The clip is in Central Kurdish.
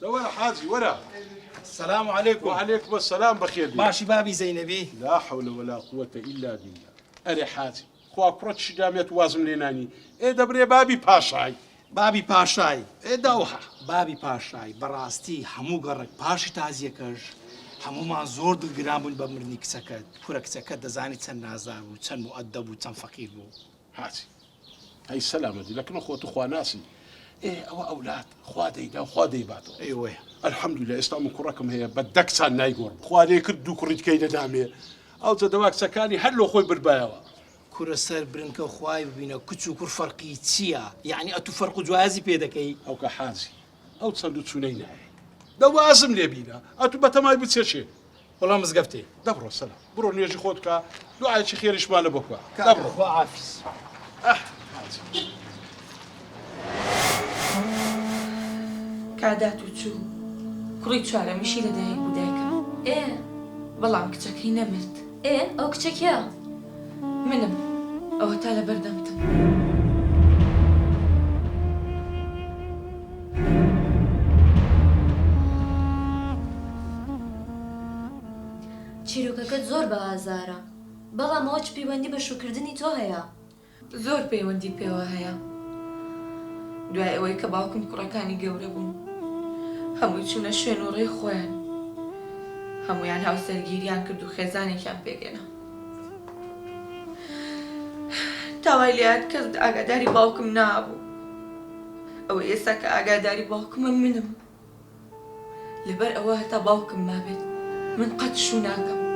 ولا حاجي ولا. السلام عليكم. وعليكم السلام بخير. ماشي بابي زينبي. لا حول ولا قوة إلا بالله. أري حاجي خوا كرتش داميت وازم ليناني. إيه دبري بابي باشاي. بابی پاشای داوها بابی پاشای بەڕاستی هەموو گەڕک پاشی تازیەکەش هەمومان زۆر دڵگران بوون بە مردنی کچەکەت. کوڕە کچەکەت دەزانی چەند نازار بوو، چەند مؤدەب بوو، چەند فەقیر بوو. هاتي هاي السلامة دي لكن أخوة أخوة ناسي إيه أو أولاد خوادي دا خوادي باتو أيوه الحمد لله استعمل كراكم هي بدك سان نايقور خوادي كدو كريت كيدا دامي أو تدواك سكاني حلو أخوي بربايوا كرة سر برنكو خواي ببينا كتشو كر فرقي تسيا يعني أتو فرق جوازي بيدكي أو كحازي أو تصندو تسونينا دوازم لي بينا أتو بتماي بتسيرشي والله مزقفتي دبرو السلام برو نيجي خودك دعاء شي خير شمال بكوا دبرو خوا عافيس کادات و چوو کوڕی چوارەمیشی لەدایک بوو دایکم بەڵام کچەکەی نەمرد ئەو کچەکە منم ئەوە تا لە بەردەمتم چیرۆکەکەت زۆر بە ئازارە بەڵام ئەوە چ پەیوەندی بە شوکردنی تۆ هەیە زۆر پەیوەندی پێوە هەیە دوای ئەوەی کە باوکم کوڕەکانی گەورە بوون هەمووی چوونە شوێن و ڕێی خۆیان هەمویان هاوسەرگیریان کرد و خێزانێکیان پێگەنا تاوای لێات کەس ئاگاداری باوکم نابوو ئەوە ئێستا کە ئاگاداری باوکمە منم لەبەر ئەوە هەتا باوکم مابێت من قەت شوو ناکەم